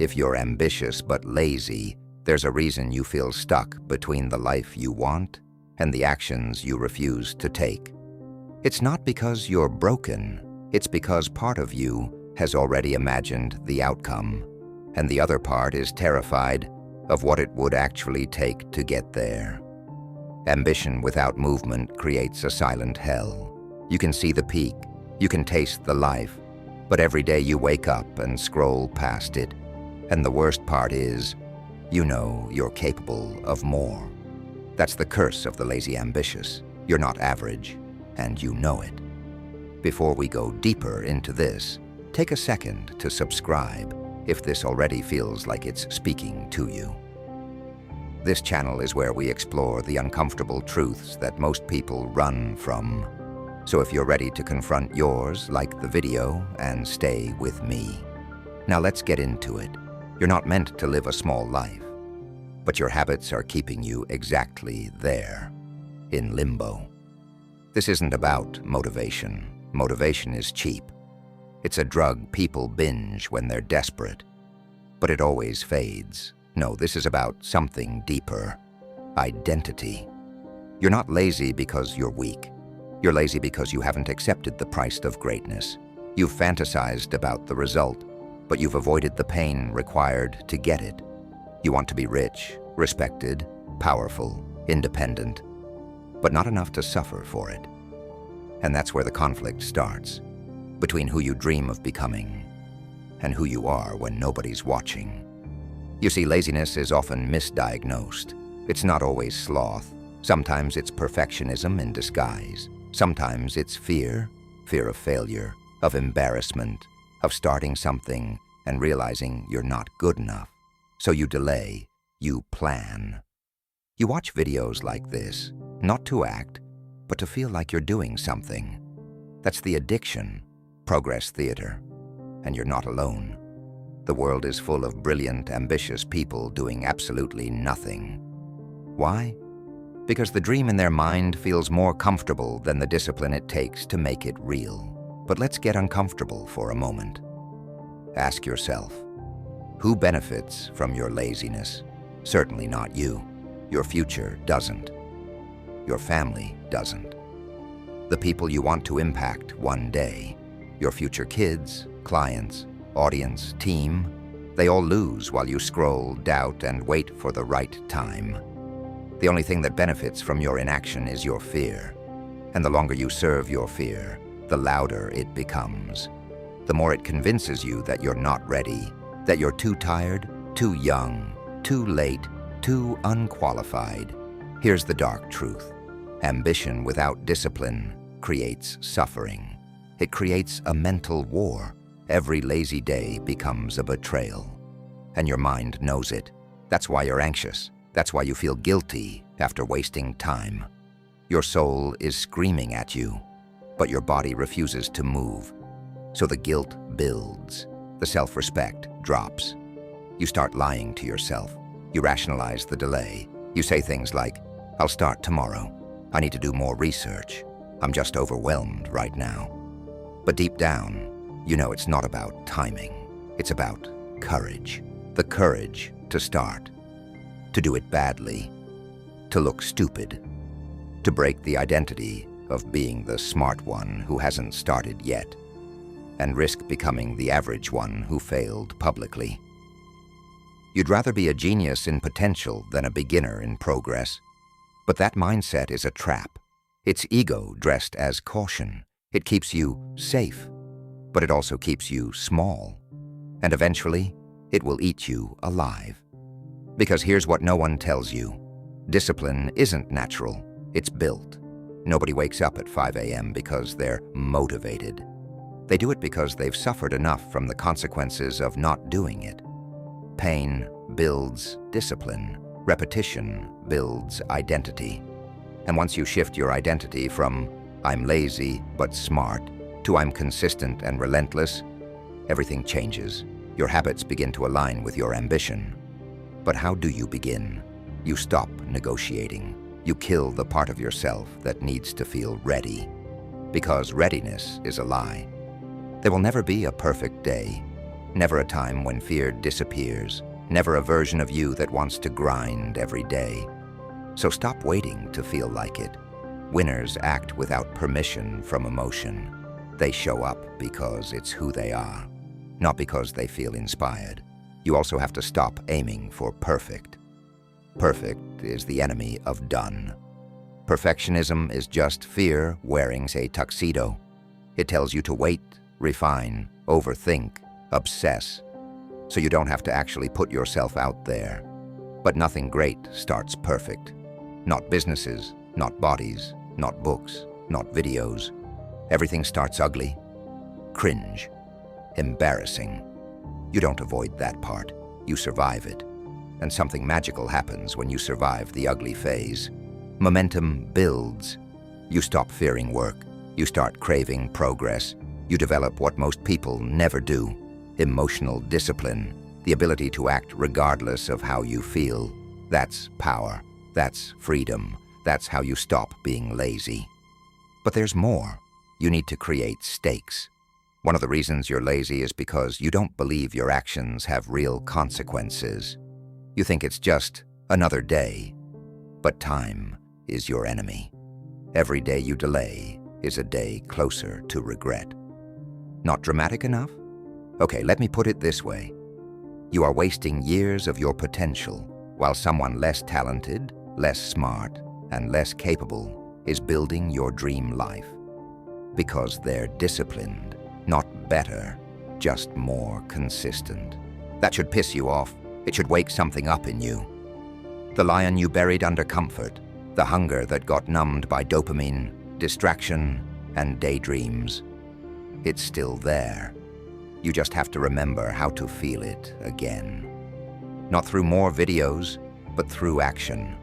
If you're ambitious but lazy, there's a reason you feel stuck between the life you want and the actions you refuse to take. It's not because you're broken, it's because part of you has already imagined the outcome, and the other part is terrified of what it would actually take to get there. Ambition without movement creates a silent hell. You can see the peak, you can taste the life, but every day you wake up and scroll past it. And the worst part is, you know you're capable of more. That's the curse of the lazy ambitious. You're not average, and you know it. Before we go deeper into this, take a second to subscribe if this already feels like it's speaking to you. This channel is where we explore the uncomfortable truths that most people run from. So if you're ready to confront yours, like the video and stay with me. Now let's get into it. You're not meant to live a small life, but your habits are keeping you exactly there, in limbo. This isn't about motivation. Motivation is cheap. It's a drug people binge when they're desperate, but it always fades. No, this is about something deeper. Identity. You're not lazy because you're weak. You're lazy because you haven't accepted the price of greatness. You've fantasized about the result, but you've avoided the pain required to get it. You want to be rich, respected, powerful, independent, but not enough to suffer for it. And that's where the conflict starts, between who you dream of becoming and who you are when nobody's watching. You see, laziness is often misdiagnosed. It's not always sloth. Sometimes it's perfectionism in disguise. Sometimes it's fear of failure, of embarrassment, of starting something and realizing you're not good enough. So you delay, you plan. You watch videos like this, not to act, but to feel like you're doing something. That's the addiction, progress theater. And you're not alone. The world is full of brilliant, ambitious people doing absolutely nothing. Why? Because the dream in their mind feels more comfortable than the discipline it takes to make it real. But let's get uncomfortable for a moment. Ask yourself, who benefits from your laziness? Certainly not you. Your future doesn't. Your family doesn't. The people you want to impact one day, your future kids, clients, audience, team, they all lose while you scroll, doubt, and wait for the right time. The only thing that benefits from your inaction is your fear. And the longer you serve your fear, the louder it becomes. The more it convinces you that you're not ready, that you're too tired, too young, too late, too unqualified. Here's the dark truth. Ambition without discipline creates suffering. It creates a mental war. Every lazy day becomes a betrayal. And your mind knows it. That's why you're anxious. That's why you feel guilty after wasting time. Your soul is screaming at you, but your body refuses to move. So the guilt builds. The self-respect drops. You start lying to yourself. You rationalize the delay. You say things like, I'll start tomorrow. I need to do more research. I'm just overwhelmed right now. But deep down, you know it's not about timing. It's about courage. The courage to start. To do it badly. To look stupid. To break the identity of being the smart one who hasn't started yet. And risk becoming the average one who failed publicly. You'd rather be a genius in potential than a beginner in progress. But that mindset is a trap. It's ego dressed as caution. It keeps you safe. But it also keeps you small. And eventually, it will eat you alive. Because here's what no one tells you. Discipline isn't natural, it's built. Nobody wakes up at 5 a.m. because they're motivated. They do it because they've suffered enough from the consequences of not doing it. Pain builds discipline. Repetition builds identity. And once you shift your identity from, I'm lazy but smart, to I'm consistent and relentless, everything changes. Your habits begin to align with your ambition. But how do you begin? You stop negotiating. You kill the part of yourself that needs to feel ready. Because readiness is a lie. There will never be a perfect day. Never a time when fear disappears. Never a version of you that wants to grind every day. So stop waiting to feel like it. Winners act without permission from emotion. They show up because it's who they are, not because they feel inspired. You also have to stop aiming for perfect. Perfect is the enemy of done. Perfectionism is just fear wearing a tuxedo. It tells you to wait, refine, overthink, obsess, so you don't have to actually put yourself out there. But nothing great starts perfect. Not businesses, not bodies, not books, not videos. Everything starts ugly, cringe, embarrassing. You don't avoid that part, you survive it. And something magical happens when you survive the ugly phase. Momentum builds. You stop fearing work. You start craving progress. You develop what most people never do: emotional discipline, the ability to act regardless of how you feel. That's power. That's freedom. That's how you stop being lazy. But there's more. You need to create stakes. One of the reasons you're lazy is because you don't believe your actions have real consequences. You think it's just another day. But time is your enemy. Every day you delay is a day closer to regret. Not dramatic enough? Okay, let me put it this way. You are wasting years of your potential while someone less talented, less smart, and less capable is building your dream life. Because they're disciplined, not better, just more consistent. That should piss you off. It should wake something up in you. The lion you buried under comfort, the hunger that got numbed by dopamine, distraction, and daydreams. It's still there. You just have to remember how to feel it again. Not through more videos, but through action.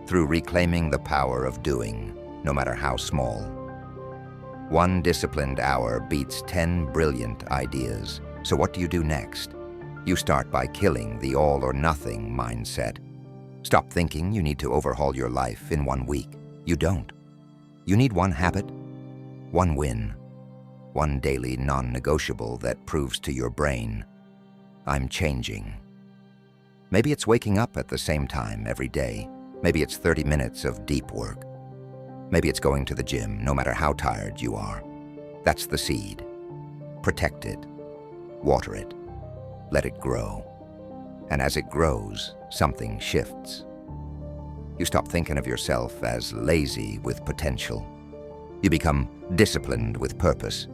Through reclaiming the power of doing, no matter how small. One disciplined hour beats 10 brilliant ideas. So what do you do next? You start by killing the all-or-nothing mindset. Stop thinking you need to overhaul your life in 1 week. You don't. You need one habit, one win, one daily non-negotiable that proves to your brain, I'm changing. Maybe it's waking up at the same time every day. Maybe it's 30 minutes of deep work. Maybe it's going to the gym, no matter how tired you are. That's the seed. Protect it. Water it. Let it grow. And as it grows, something shifts. You stop thinking of yourself as lazy with potential. You become disciplined with purpose.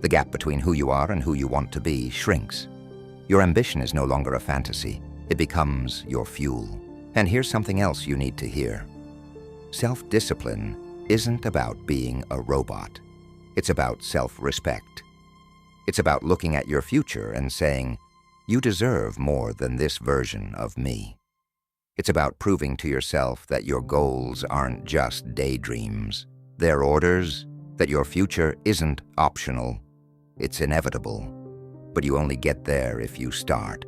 The gap between who you are and who you want to be shrinks. Your ambition is no longer a fantasy. It becomes your fuel. And here's something else you need to hear. Self-discipline isn't about being a robot. It's about self-respect. It's about looking at your future and saying, you deserve more than this version of me. It's about proving to yourself that your goals aren't just daydreams. They're orders, that your future isn't optional. It's inevitable. But you only get there if you start.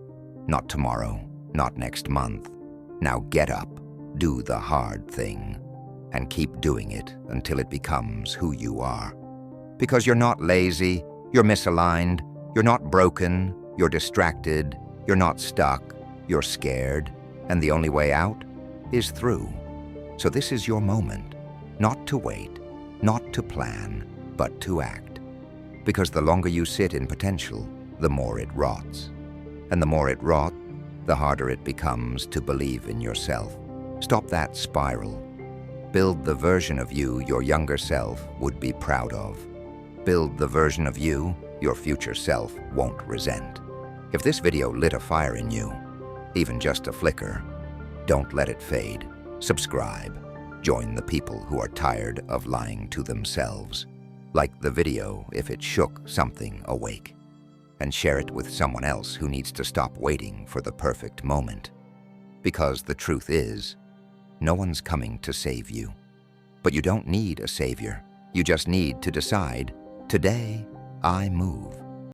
Not tomorrow, not next month. Now get up, do the hard thing, and keep doing it until it becomes who you are. Because you're not lazy, you're misaligned, you're not broken, you're distracted, you're not stuck, you're scared, and the only way out is through. So this is your moment, not to wait, not to plan, but to act. Because the longer you sit in potential, the more it rots. And the more it rots, the harder it becomes to believe in yourself. Stop that spiral. Build the version of you your younger self would be proud of. Build the version of you your future self won't resent. If this video lit a fire in you, even just a flicker, don't let it fade. Subscribe. Join the people who are tired of lying to themselves. Like the video if it shook something awake. And share it with someone else who needs to stop waiting for the perfect moment. Because the truth is, no one's coming to save you. But you don't need a savior. You just need to decide, today I move.